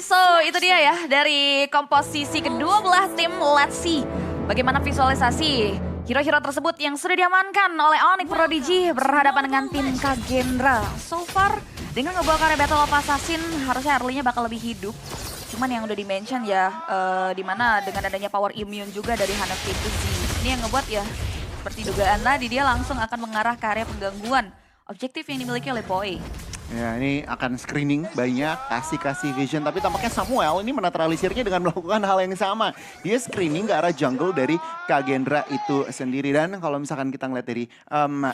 so itu dia ya dari komposisi kedua belah tim. Let's see bagaimana visualisasi hero-hero tersebut yang sudah diamankan oleh Onyx Prodigy berhadapan dengan tim Kagendra. So far dengan ngebawa karya Battle of Assassin harusnya early-nya bakal lebih hidup. Cuman yang udah di-mention ya, dimana dengan adanya power immune juga dari Hanafi ini yang ngebuat ya seperti dugaan tadi dia langsung akan mengarah ke area penggangguan objektif yang dimiliki oleh Boy. Ya, ini akan screening banyak, kasih vision. Tapi tampaknya Samuel ini menetralisirnya dengan melakukan hal yang sama. Dia screening ke arah jungle dari Kagendra itu sendiri. Dan kalau misalkan kita ngeliat dari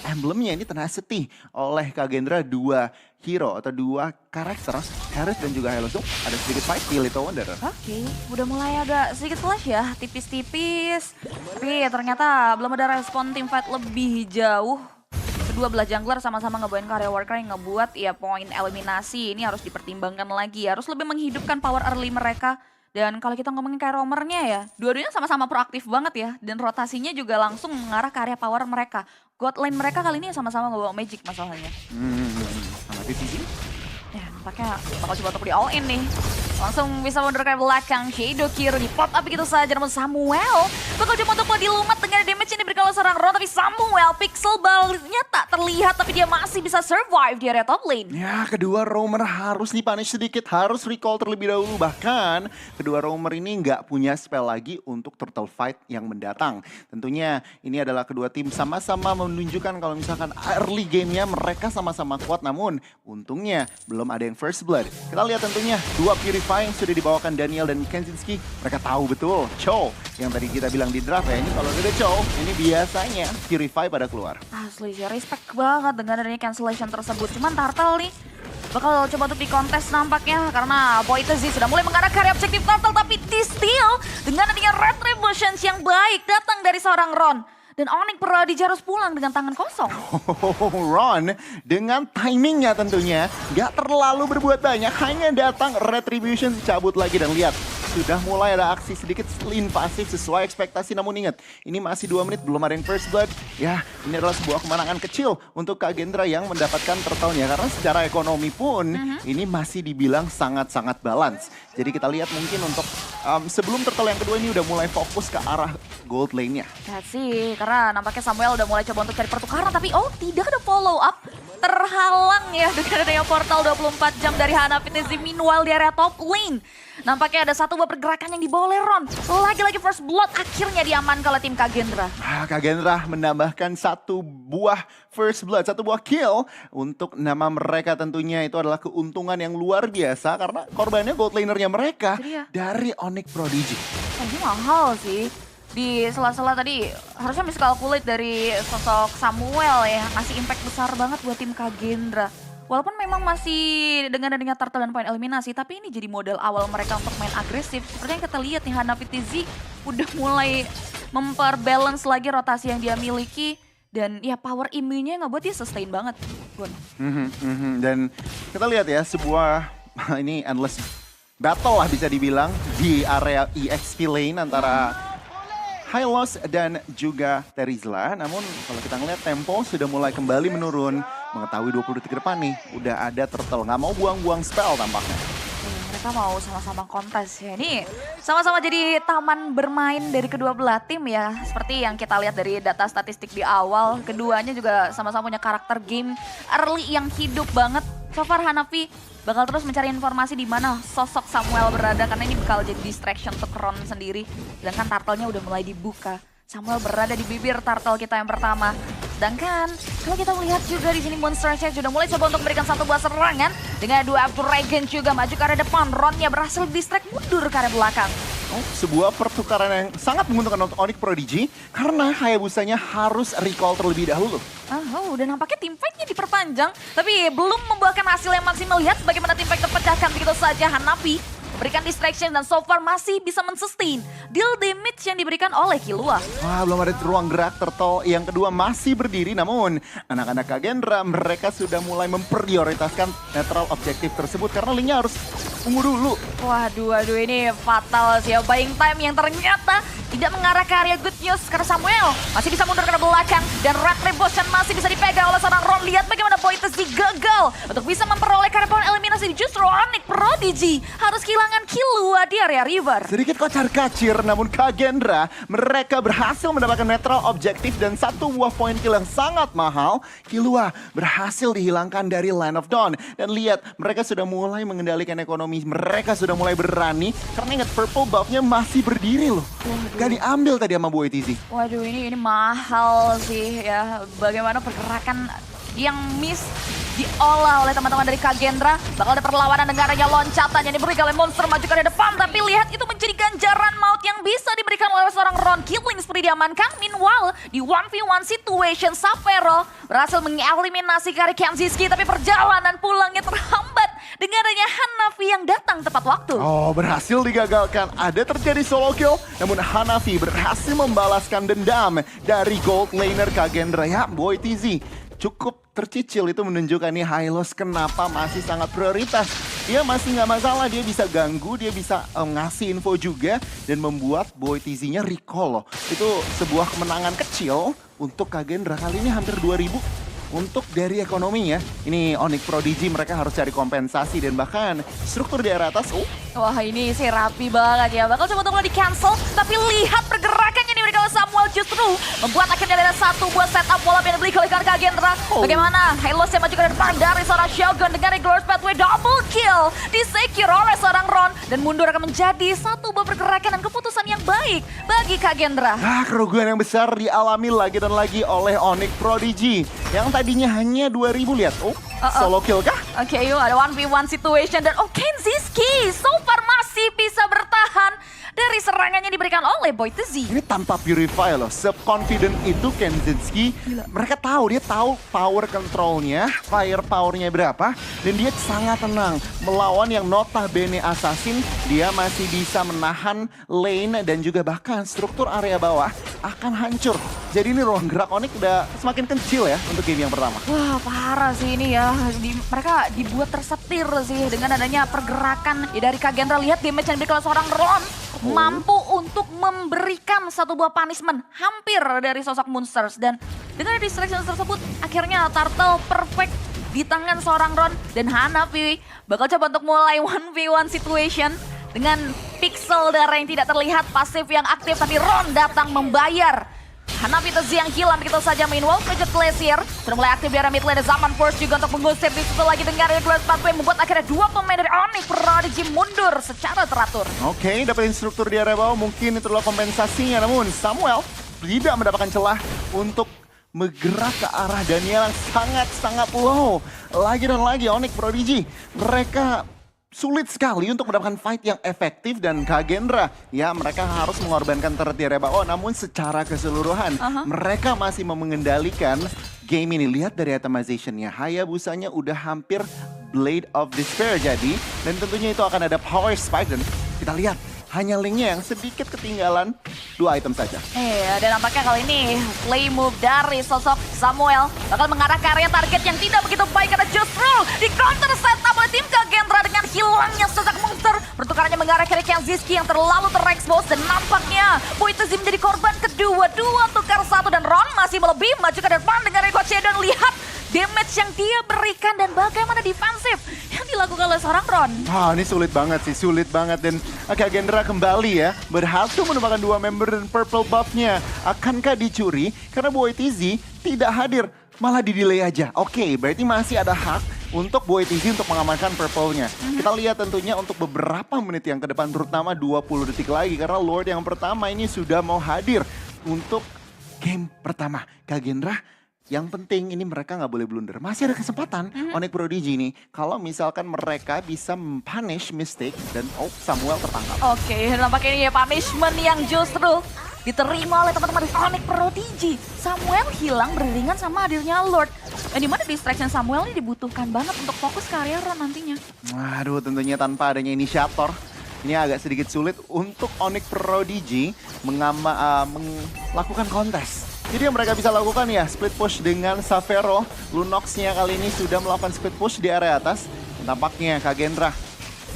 emblemnya ini tenacity oleh Kagendra, dua hero atau dua karakter, Harith dan juga Hello. Ada sedikit fight di Little Wonder. Oke, udah mulai agak sedikit flash ya, tipis-tipis. Tapi ternyata belum ada respon tim fight lebih jauh. Kedua belah jungler sama-sama ngebawain karya Warcry yang ngebuat ya poin eliminasi ini harus dipertimbangkan lagi. Harus lebih menghidupkan power early mereka. Dan kalau kita ngomongin kayak roamernya ya, dua-duanya sama-sama proaktif banget ya. Dan rotasinya juga langsung mengarah ke area power mereka. God lane mereka kali ini sama-sama ngebawa magic masalahnya. Sama divisi. Ya, nampaknya bakal coba untuk di all in nih. Langsung bisa mundur ke belakang. Shadow Kiro di pop up begitu saja. Namun Samuel bakal coba untuk dilumat dengan damage yang diberikan oleh seorang Ron. Tapi Samuel pixel ballnya tak terlihat. Tapi dia masih bisa survive di area top lane. Ya, kedua roamer harus dipunish sedikit. Harus recall terlebih dahulu. Bahkan kedua roamer ini nggak punya spell lagi untuk turtle fight yang mendatang. Tentunya ini adalah kedua tim sama-sama menunjukkan kalau misalkan early game-nya mereka sama-sama kuat. Namun untungnya belum ada yang first blood. Kita lihat tentunya dua Purify yang sudah dibawakan Daniel dan Kenzinski. Mereka tahu betul Cho yang tadi kita bilang di draft ya. Ini kalau ada Cho, ini biasanya Purify pada keluar. Asli sih, respect banget dengan adanya cancellation tersebut. Cuman Turtle nih bakal coba untuk dikontes nampaknya. Karena Boy Tezi sudah mulai mengarah ke area objektif Turtle. Tapi di steal dengan adanya Retributions yang baik datang dari seorang Ron. Dan Onyx Prodigy harus pulang dengan tangan kosong. Ron dengan timingnya tentunya gak terlalu berbuat banyak. Hanya datang Retribution, cabut lagi dan lihat. Sudah mulai ada aksi sedikit invasif sesuai ekspektasi. Namun ingat, ini masih 2 menit belum ada yang first blood. Ya, ini adalah sebuah kemenangan kecil untuk Kagendra yang mendapatkan turtle-nya. Karena secara ekonomi pun ini masih dibilang sangat-sangat balance. Jadi kita lihat mungkin untuk sebelum turtle yang kedua ini udah mulai fokus ke arah gold lane-nya. Ya sih, karena nampaknya Samuel udah mulai coba untuk cari pertukaran. Tapi oh tidak ada follow up. Terhalang ya dengan adanya portal 24 jam dari Hanafi Tezi. Meanwhile di area top lane. Nampaknya ada satu buah pergerakan yang dibawa oleh Ron. Lagi-lagi first blood akhirnya diamankan oleh tim Kagendra. Kagendra menambahkan satu buah first blood, satu buah kill. Untuk nama mereka tentunya itu adalah keuntungan yang luar biasa. Karena korbannya gold lanernya mereka dari Onyx Prodigy. Ini mahal sih. Di sela-sela tadi harusnya miskalkulate dari sosok Samuel ya. Ngasih impact besar banget buat tim Kagendra. Walaupun memang masih dengan adanya turtle dan poin eliminasi, tapi ini jadi modal awal mereka untuk main agresif. Seperti yang kita lihat nih, Hanafi Tezi udah mulai memperbalance lagi rotasi yang dia miliki. Dan ya power immune-nya ngebuat dia sustain banget, Gun. Dan kita lihat ya, sebuah ini endless battle lah bisa dibilang di area EXP lane antara Hylos dan juga Terizla. Namun kalau kita ngeliat tempo sudah mulai kembali menurun. Mengetahui 20 detik ke depan nih, udah ada turtle. Nggak mau buang-buang spell tampaknya. Mereka mau sama-sama kontes ya. Ini sama-sama jadi taman bermain dari kedua belah tim ya. Seperti yang kita lihat dari data statistik di awal. Keduanya juga sama-sama punya karakter game early yang hidup banget. So far Hanafi bakal terus mencari informasi di mana sosok Samuel berada. Karena ini bakal jadi distraction untuk Ron sendiri. Sedangkan turtle-nya udah mulai dibuka. Samuel berada di bibir turtle kita yang pertama. Sedangkan kalau kita melihat juga di sini Monster Chef sudah mulai coba untuk memberikan satu buah serangan. Dengan dua Dragon juga maju ke arah depan. Ronnya berhasil distract mundur ke arah belakang. Sebuah pertukaran yang sangat menguntungkan untuk Onyx Prodigy. Karena Hayabusanya harus recall terlebih dahulu. Udah nampaknya team fight-nya diperpanjang. Tapi belum membuahkan hasil yang maksimal. Lihat bagaimana team fight terpecahkan begitu saja. Hanafi berikan distraction dan so far masih bisa men-sustain deal damage yang diberikan oleh Killua. Wah, belum ada ruang gerak. Turtle yang kedua masih berdiri, namun anak-anak Kagendra mereka sudah mulai memprioritaskan netral objektif tersebut karena link-nya harus tunggu dulu. Waduh, ini fatal sih ya. Buying time yang ternyata tidak mengarah ke area good news. Karena Samuel masih bisa mundur ke belakang. Dan Retribution masih bisa dipegang oleh seorang Ron. Lihat bagaimana Boytezi gagal untuk bisa memperoleh karya poin eliminasi. Justru Onyx Prodigy harus kehilangan Killua di area river. Sedikit kocar-kacir, namun Kagendra mereka berhasil mendapatkan netral objektif dan satu buah poin kill yang sangat mahal. Killua berhasil dihilangkan dari Land of Dawn. Dan lihat, mereka sudah mulai mengendalikan ekonomi. Mereka sudah mulai berani. Karena ingat, purple buff-nya masih berdiri loh. Gak diambil tadi sama Boytezi. Waduh, ini mahal sih ya. Bagaimana pergerakan yang miss diolah oleh teman-teman dari Kagendra. Bakal ada perlawanan dengan adanya loncatan yang diberikan oleh monster maju ke depan. Tapi lihat itu menjadi ganjaran maut yang bisa diberikan oleh seorang Ron. Killing spree diamankan. Meanwhile di 1v1 situation Sapphire berhasil mengeliminasi Kari Kenziski. Tapi perjalanan pulangnya terhambat dengan adanya Hanafi yang datang tepat waktu. Oh, berhasil digagalkan. Ada terjadi solo kill. Namun Hanafi berhasil membalaskan dendam dari gold laner Kagendra. Ya, Boytezi cukup tercicil, itu menunjukkan nih Hylos kenapa masih sangat prioritas. Dia masih nggak masalah, dia bisa ganggu, dia bisa ngasih info juga dan membuat Boytezi-nya recall loh. Itu sebuah kemenangan kecil untuk Kagendra, kali ini hampir 2000. Untuk dari ekonomi ya, ini Onyx Prodigy mereka harus cari kompensasi dan bahkan struktur di area atas. Wah, ini sih rapi banget ya. Bakal coba untuk di cancel, tapi lihat pergerakannya nih mereka Samuel justru membuat akhirnya ada satu buah setup bola yang dibeli oleh Kagendra. Bagaimana Hylos yang maju ke depan dari seorang Shogun dengan Glorious Pathway double kill disecure oleh seorang Ron dan mundur akan menjadi satu buah pergerakan dan keputusan yang baik bagi Kagendra. Kerugian yang besar dialami lagi dan lagi oleh Onyx Prodigy yang tadinya hanya 2000, lihat. Solo kill kah? Oke, yuk ada 1v1 situation dan Kenziski so far masih bisa bertahan dari serangannya diberikan oleh Boytezi. Ini tanpa Purify loh, se-confident itu Kenziski. Mereka tahu, dia tahu power controlnya, fire powernya berapa. Dan dia sangat tenang melawan yang notabene assassin. Dia masih bisa menahan lane dan juga bahkan struktur area bawah akan hancur. Jadi ini ruang gerak Onyx udah semakin kecil ya untuk game yang pertama. Wah, parah sih ini ya. Mereka dibuat tersetir sih dengan adanya pergerakan dari Kagendra. Lihat damage yang diberikan oleh seorang Ron. Mampu untuk memberikan satu buah punishment hampir dari sosok Monsters. Dan dengan distraction tersebut akhirnya Turtle perfect di tangan seorang Ron. Dan Hanafi bakal coba untuk mulai 1v1 situation dengan pixel darah yang tidak terlihat, pasif yang aktif, tapi Ron datang membayar. Hanafi Tezi yang hilang begitu saja. Meanwhile, Frigid Glacier sudah mulai aktif di area mid lane. Zaman Force juga untuk mengusir di situ lagi dengan Glorious Pathway membuat akhirnya dua pemain dari Onyx Prodigy mundur secara teratur. Oke, dapetin struktur di area bawah, mungkin itu adalah kompensasinya. Namun Samuel tidak mendapatkan celah untuk bergerak ke arah Daniel yang sangat-sangat low. Lagi dan lagi Onyx Prodigy, mereka sulit sekali untuk mendapatkan fight yang efektif dan Kagendra. Ya, mereka harus mengorbankan turret di area bawah, namun secara keseluruhan mereka masih mengendalikan game ini. Lihat dari itemization-nya, Hayabusanya udah hampir Blade of Despair jadi. Dan tentunya itu akan ada power spike dan kita lihat hanya linknya yang sedikit ketinggalan 2 item saja. Dan nampaknya kali ini play move dari sosok Samuel bakal mengarah ke area target yang tidak begitu baik karena justru di counter setup oleh tim Kagendra dengan hilangnya sosok monster. Pertukarannya mengarah ke Kenziski yang terlalu terexpose dan nampaknya Boytezi menjadi korban kedua. 2 tukar 1 dan Ron masih melebihi maju ke depan dengan Ricochet dan lihat damage yang dia berikan dan bagaimana defensif yang dilakukan oleh seorang Ron. Ini sulit banget sih, sulit banget. Dan Kagendra kembali ya, berhasil menemukan 2 member dan purple buff-nya. Akankah dicuri? Karena Boytezi tidak hadir, malah di-delay aja. Oke, berarti masih ada hak untuk Boytezi untuk mengamankan purple-nya. Kita lihat tentunya untuk beberapa menit yang ke depan, terutama 20 detik lagi. Karena Lord yang pertama ini sudah mau hadir untuk game pertama. Kagendra, yang penting ini mereka nggak boleh blunder. Masih ada kesempatan Onyx Prodigy ini. Kalau misalkan mereka bisa punish mistake dan Samuel tertangkap. Oke, nampaknya ini ya punishment yang justru diterima oleh teman-teman di Onyx Prodigy. Samuel hilang beriringan sama hadirnya Lord. Dan dimana distraction Samuel ini dibutuhkan banget untuk fokus ke area Ron nantinya. Waduh, tentunya tanpa adanya inisiator. Ini agak sedikit sulit untuk Onyx Prodigy melakukan kontes. Jadi yang mereka bisa lakukan ya split push dengan Savero. Lunox-nya kali ini sudah melakukan split push di area atas. Tampaknya Kagendra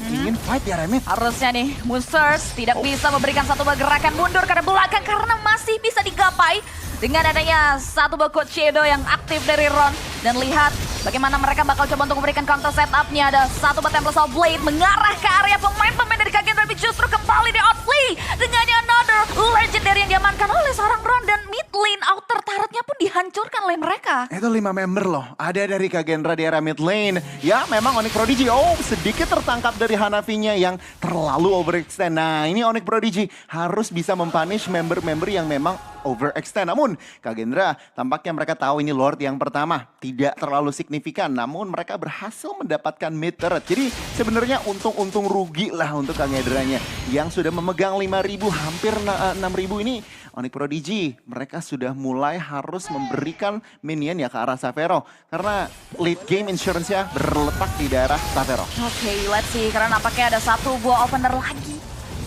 ingin fight ya Remit. Harusnya nih, Moonsers tidak bisa memberikan satu buah gerakan mundur ke belakang karena masih bisa digapai dengan adanya satu buah code shadow yang aktif dari Ron. Dan lihat bagaimana mereka bakal coba untuk memberikan counter setupnya. Ada satu buah Templar of Blade mengarah ke area pemain-pemain dari Kagen, tapi justru kembali di outplay dengan another legendary yang diamankan oleh seorang Ron. Dan mid lane outer turretnya pun dihancurkan oleh mereka. Itu 5 member loh, ada dari Kagendra di area mid lane. Ya memang Onyx Prodigy, sedikit tertangkap dari Hanafinya yang terlalu overextend. Nah ini Onyx Prodigy harus bisa mempunish member-member yang memang overextend. Namun Kagendra tampaknya mereka tahu ini Lord yang pertama. Tidak terlalu signifikan, namun mereka berhasil mendapatkan mid turret. Jadi sebenarnya untung-untung rugi lah untuk Kagendranya yang sudah memegang 5.000 hampir 6.000 ini. Onyx Prodigy mereka sudah mulai harus memberikan minion ya ke arah Xavero karena late game insurance-nya berletak di daerah Xavero. Oke, let's see, karena nampaknya ada satu buah opener lagi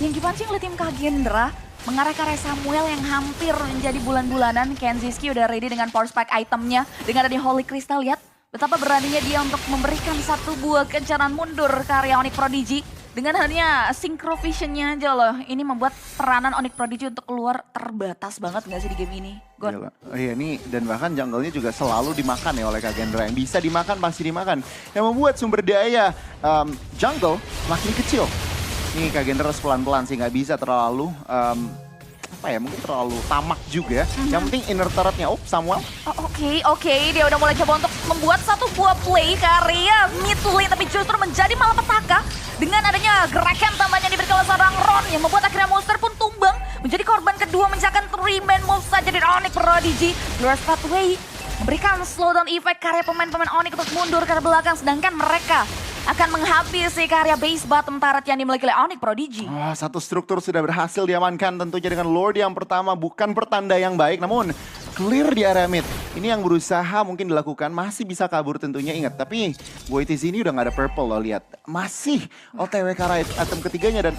yang dipancing oleh tim Kagendra mengarah ke arah Samuel yang hampir menjadi bulan-bulanan. Kenziski udah ready dengan power spike itemnya. Dengan ada di Holy Crystal, lihat betapa beraninya dia untuk memberikan satu buah kencanan mundur ke area Onyx Prodigy. Dengan hanya synchro vision-nya aja loh. Ini membuat peranan Onyx Prodigy untuk keluar terbatas banget gak sih di game ini? Gila. Oh iya ini dan bahkan jungle-nya juga selalu dimakan ya oleh Kagendra. Yang bisa dimakan pasti dimakan. Yang membuat sumber daya jungle makin kecil. Nih Kagendra pelan-pelan sih, nggak bisa terlalu mungkin terlalu tamak juga. Yang penting inner turret-nya. Samuel. Oke, dia udah mulai coba untuk membuat satu buah play ke area mid lane, tapi justru menjadi malapetaka dengan adanya gerakan tambahan yang diberikan oleh seorang Ron yang membuat akhirnya Monster pun tumbang menjadi korban kedua menjakan 3-man move saja dari Onyx Prodigy. Blur's Pathway memberikan slowdown effect karya pemain-pemain Onyx untuk mundur ke belakang, sedangkan mereka akan menghabisi karya base bottom turret yang dimiliki oleh Onyx Prodigy. Satu struktur sudah berhasil diamankan tentunya dengan Lord yang pertama, bukan pertanda yang baik namun clear di area mid. Ini yang berusaha mungkin dilakukan, masih bisa kabur tentunya, ingat. Tapi Boytis ini udah gak ada purple loh, lihat. Masih OTW ke arah item ketiganya dan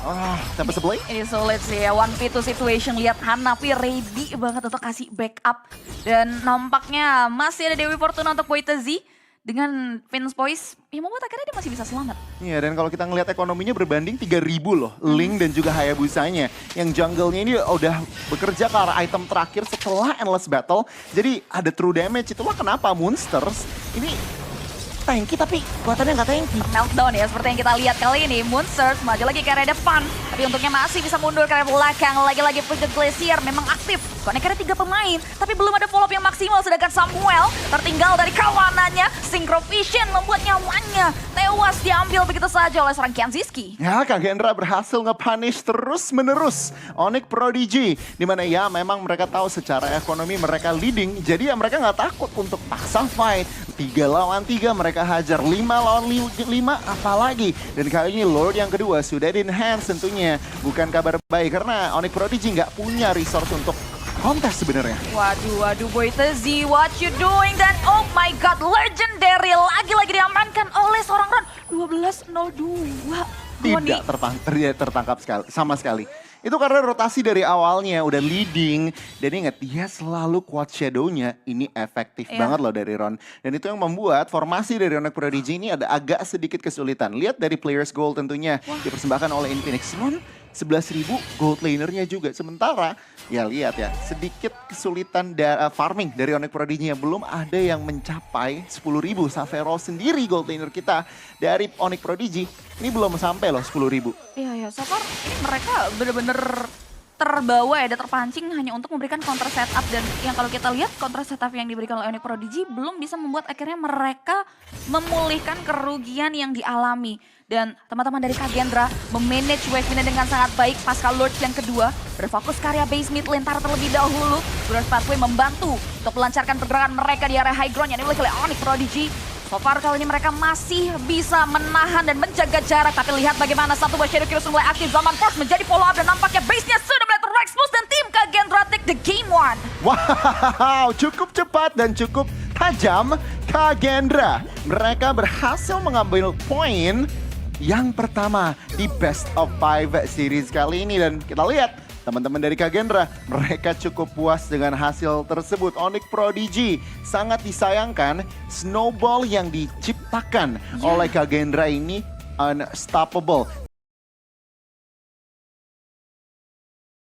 sampai sebelah. Ini sulit sih ya, 1v2 situation. Lihat Hanafi ready banget untuk kasih backup. Dan nampaknya masih ada Dewi Fortuna untuk Boytezi. Dengan Vince Boyce, ya membuat akhirnya dia masih bisa selamat. Iya, dan kalau kita ngelihat ekonominya berbanding 3.000 loh. Link dan juga Hayabusanya. Yang jungle-nya ini udah bekerja ke arah item terakhir setelah Endless Battle. Jadi ada true damage, itulah kenapa Monsters ini tanky tapi kuatannya nggak tanky. Meltdown ya, seperti yang kita lihat kali ini. Monsters maju lagi ke area depan. Tapi untungnya masih bisa mundur ke area belakang. Lagi-lagi Puget Glacier memang aktif. Connect 3 pemain, tapi belum ada follow up yang maksimal. Sedangkan Samuel tertinggal dari kawanannya. Synchro Vision membuat nyawanya tewas diambil begitu saja oleh seorang Kenziski. Ya, Kagendra berhasil nge-punish terus-menerus Onyx Prodigy. Dimana ya memang mereka tahu secara ekonomi mereka leading. Jadi ya mereka nggak takut untuk paksa fight. 3 lawan 3 mereka hajar, 5 lawan 5 apalagi. Dan kali ini Lord yang kedua sudah di-enhance tentunya. Bukan kabar baik karena Onyx Prodigy nggak punya resource untuk kontes sebenarnya. Waduh Boytezi, what you doing? Dan oh my god, legendary lagi-lagi diamankan oleh seorang Ron. 12-02. Tidak tertangkap sama sekali. Itu karena rotasi dari awalnya udah leading. Dan ingat, dia selalu quad shadow-nya ini efektif banget loh dari Ron. Dan itu yang membuat formasi dari Onyx Prodigy ini ada agak sedikit kesulitan. Lihat dari players goal tentunya dipersembahkan oleh Infinix. Ron 11.000 gold lanernya juga. Sementara ya lihat ya, sedikit kesulitan farming dari Onyx Prodigy yang belum ada yang mencapai 10.000. Xavero sendiri gold laner kita dari Onyx Prodigy ini belum sampai loh 10.000. Iya, so far ini mereka bener-bener terbawa ya, dan terpancing hanya untuk memberikan counter setup. Dan yang kalau kita lihat counter setup yang diberikan oleh Onyx Prodigy belum bisa membuat akhirnya mereka memulihkan kerugian yang dialami. Dan teman-teman dari Kagendra memanage wave ini dengan sangat baik pasca Lord yang kedua. Berfokus karya base mid lane terlebih dahulu. Blur's Pathway membantu untuk melancarkan pergerakan mereka di area high ground yang dimiliki oleh Onyx Prodigy. So far kali ini mereka masih bisa menahan dan menjaga jarak. Tapi lihat bagaimana satu buah Shadow Kiros mulai aktif. Zaman Force menjadi follow up dan nampaknya base-nya sudah mulai ter-expose. Dan tim Kagendra take the game one. Wow, cukup cepat dan cukup tajam Kagendra. Mereka berhasil mengambil poin yang pertama di Best of 5 series kali ini. Dan kita lihat teman-teman dari Kagendra, mereka cukup puas dengan hasil tersebut. Onyx Prodigy sangat disayangkan snowball yang diciptakan oleh Kagendra ini unstoppable.